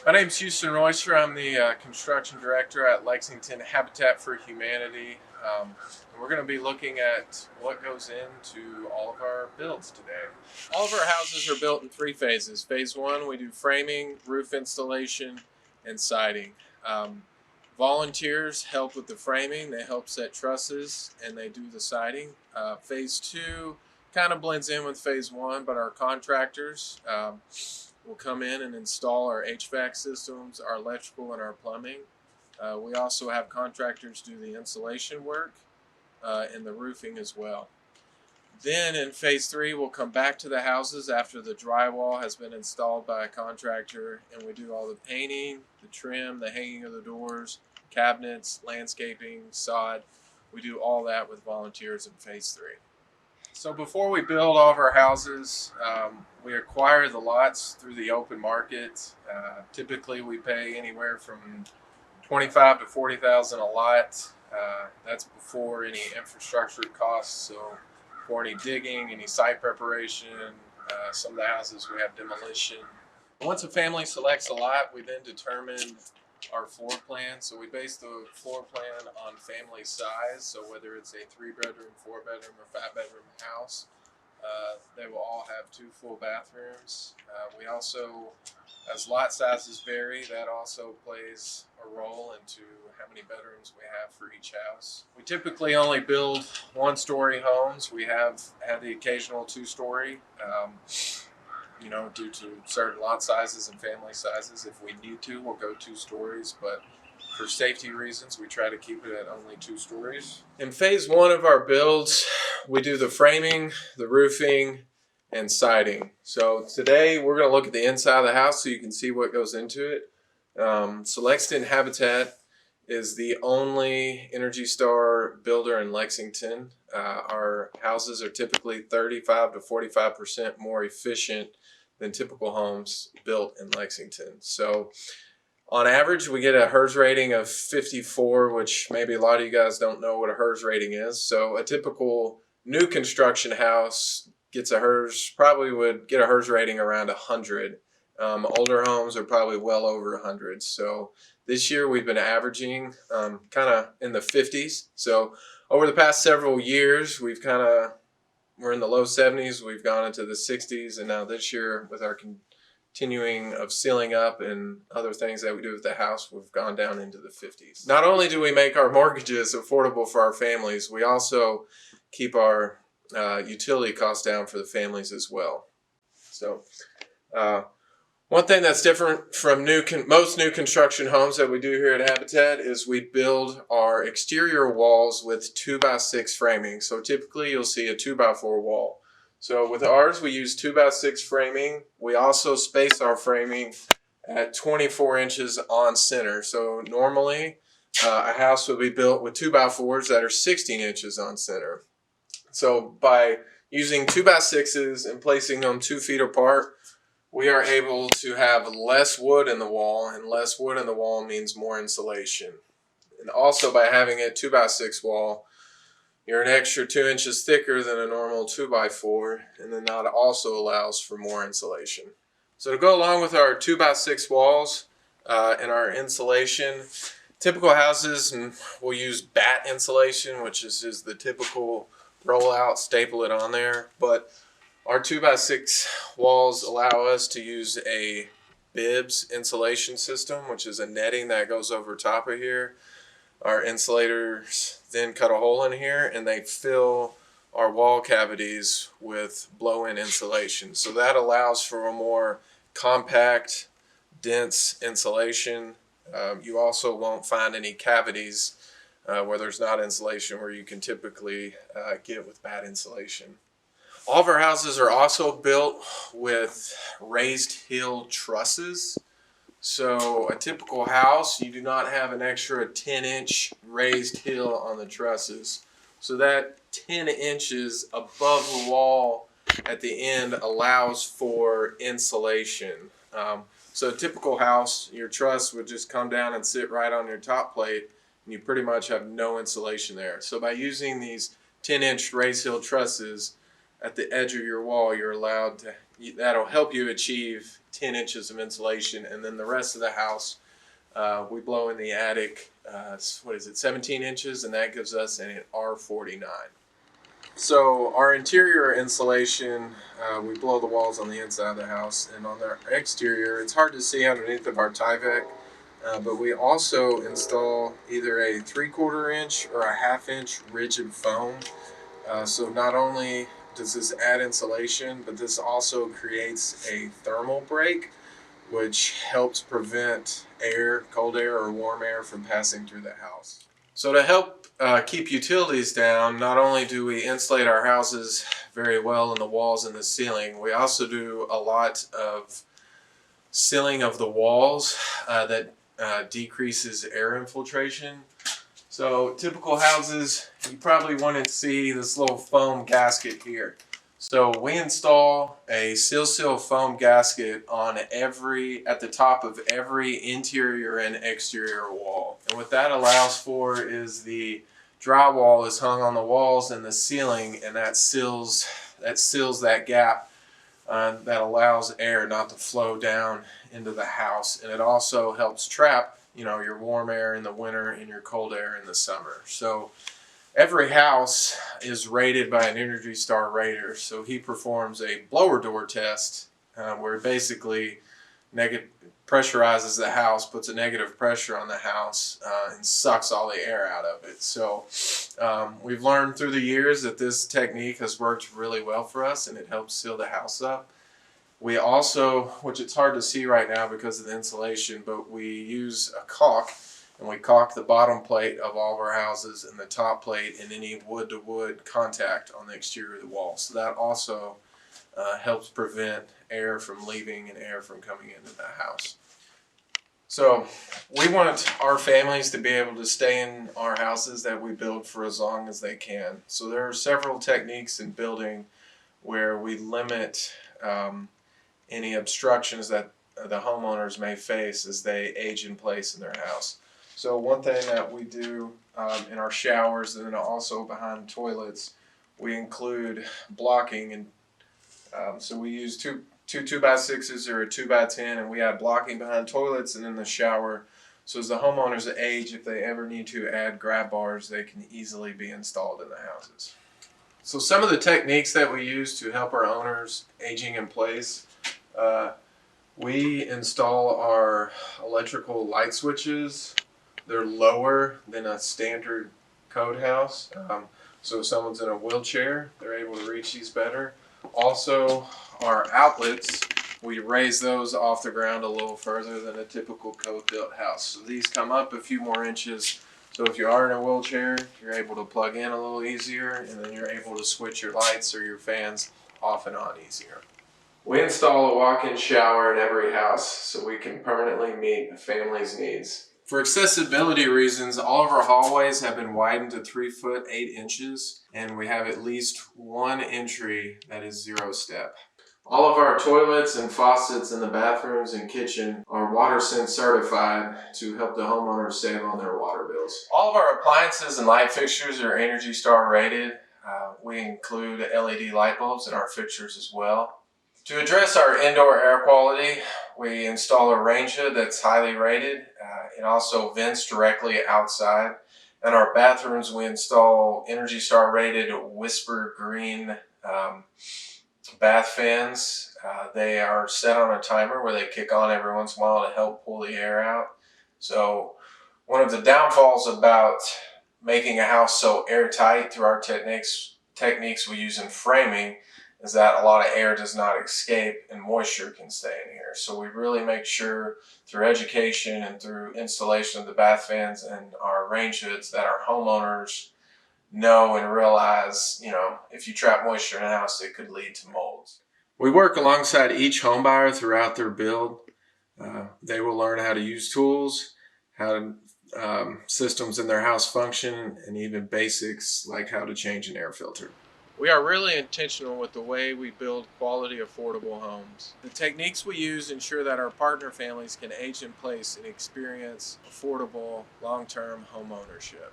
My name's Huston Royster. I'm the construction director at Lexington Habitat for Humanity. And we're going to be looking at what goes into all of our builds today. All of our houses are built in three phases. Phase one, we do framing, roof installation, and siding. Volunteers help with the framing. They help set trusses, and they do the siding. Phase two kind of blends in with phase one, but our contractors will come in and install our HVAC systems, our electrical, and our plumbing. We also have contractors do the insulation work and the roofing as well. Then in phase three, we'll come back to the houses after the drywall has been installed by a contractor, and we do all the painting, the trim, the hanging of the doors, cabinets, landscaping, sod. We do all that with volunteers in phase three. So before we build all of our houses, we acquire the lots through the open market. Typically, we pay anywhere from $25,000 to $40,000 a lot. That's before any infrastructure costs. So, for any digging, any site preparation, some of the houses we have demolition. Once a family selects a lot, we then determine our floor plan. So we base the floor plan on family size. So whether it's a 3-bedroom, 4-bedroom, or 5-bedroom house, they will all have 2 full bathrooms. We also, as lot sizes vary, that also plays a role into how many bedrooms we have for each house. We typically only build 1-story homes. We have had the occasional 2-story. Due to certain lot sizes and family sizes. If we need to, we'll go 2 stories, but for safety reasons, we try to keep it at only 2 stories. In phase one of our builds, we do the framing, the roofing, and siding. So today we're going to look at the inside of the house so you can see what goes into it. So Lexington Habitat is the only Energy Star builder in Lexington. Our houses are typically 35 to 45% more efficient than typical homes built in Lexington. So on average, we get a HERS rating of 54, which maybe a lot of you guys don't know what a HERS rating is. So a typical new construction house gets a HERS, probably would get a HERS rating around 100. Older homes are probably well over 100. So this year we've been averaging kind of in the 50s. So over the past several years, we're in the low 70s, we've gone into the 60s, and now this year with our continuing of sealing up and other things that we do with the house, we've gone down into the 50s. Not only do we make our mortgages affordable for our families, we also keep our utility costs down for the families as well. So one thing that's different from most new construction homes that we do here at Habitat is we build our exterior walls with 2x6 framing. So typically you'll see a 2x4 wall. So with ours, we use 2x6 framing. We also space our framing at 24 inches on center. So normally a house would be built with 2x4s that are 16 inches on center. So by using 2x6s and placing them 2 feet apart, we are able to have less wood in the wall, and less wood in the wall means more insulation. And also by having a 2x6 wall, you're an extra 2 inches thicker than a normal 2x4, and then that also allows for more insulation. So to go along with our 2x6 walls and our insulation, typical houses will use batt insulation, which is just the typical roll out, staple it on there, but our 2x6 walls allow us to use a bibs insulation system, which is a netting that goes over top of here. Our insulators then cut a hole in here and they fill our wall cavities with blow-in insulation. So that allows for a more compact, dense insulation. You also won't find any cavities where there's not insulation, where you can typically get with batt insulation. All of our houses are also built with raised hill trusses. So a typical house, you do not have an extra 10-inch raised hill on the trusses. So that 10 inches above the wall at the end allows for insulation. So a typical house, your truss would just come down and sit right on your top plate, and you pretty much have no insulation there. So by using these 10-inch raised hill trusses, at the edge of your wall, you're allowed to, that'll help you achieve 10 inches of insulation. And then the rest of the house, we blow in the attic, 17 inches, and that gives us an R49. So our interior insulation, we blow the walls on the inside of the house, and on the exterior, it's hard to see underneath of our Tyvek, but we also install either a 3/4 inch or a 1/2 inch rigid foam. So not only does this add insulation, but this also creates a thermal break, which helps prevent air, cold air or warm air from passing through the house. So to help keep utilities down, not only do we insulate our houses very well in the walls and the ceiling, we also do a lot of sealing of the walls that decreases air infiltration. So typical houses, you probably want to see this little foam gasket here. So we install a seal foam gasket on at the top of every interior and exterior wall. And what that allows for is the drywall is hung on the walls and the ceiling, and that seals that gap that allows air not to flow down into the house. And it also helps trap, your warm air in the winter and your cold air in the summer. So every house is rated by an Energy Star rater, so he performs a blower door test where he basically pressurizes the house, puts a negative pressure on the house, and sucks all the air out of it. So we've learned through the years that this technique has worked really well for us, and it helps seal the house up. We also, which it's hard to see right now because of the insulation, but we use a caulk, and we caulk the bottom plate of all of our houses and the top plate and any wood-to-wood contact on the exterior of the wall. So that also helps prevent air from leaving and air from coming into the house. So we want our families to be able to stay in our houses that we build for as long as they can. So there are several techniques in building where we limit any obstructions that the homeowners may face as they age in place in their house. So one thing that we do in our showers and then also behind toilets, we include blocking, and so we use two 2x6s or a 2x10, and we add blocking behind toilets and in the shower. So as the homeowners age, if they ever need to add grab bars, they can easily be installed in the houses. So some of the techniques that we use to help our owners aging in place, we install our electrical light switches. They're lower than a standard code house. So if someone's in a wheelchair, they're able to reach these better. Also, our outlets, we raise those off the ground a little further than a typical code-built house. So these come up a few more inches. So if you are in a wheelchair, you're able to plug in a little easier, and then you're able to switch your lights or your fans off and on easier. We install a walk-in shower in every house so we can permanently meet a family's needs. For accessibility reasons, all of our hallways have been widened to 3 foot 8 inches, and we have at least one entry that is 0 step. All of our toilets and faucets in the bathrooms and kitchen are WaterSense certified to help the homeowners save on their water bills. All of our appliances and light fixtures are Energy Star rated. We include LED light bulbs in our fixtures as well. To address our indoor air quality, we install a range hood that's highly rated. It also vents directly outside. In our bathrooms, we install Energy Star rated Whisper Green bath fans. They are set on a timer where they kick on every once in a while to help pull the air out. So one of the downfalls about making a house so airtight through our techniques we use in framing is that a lot of air does not escape and moisture can stay in here. So we really make sure through education and through installation of the bath fans and our range hoods that our homeowners know and realize, if you trap moisture in a house, it could lead to molds. We work alongside each home buyer throughout their build. They will learn how to use tools, how systems in their house function, and even basics like how to change an air filter. We are really intentional with the way we build quality, affordable homes. The techniques we use ensure that our partner families can age in place and experience affordable, long-term home ownership.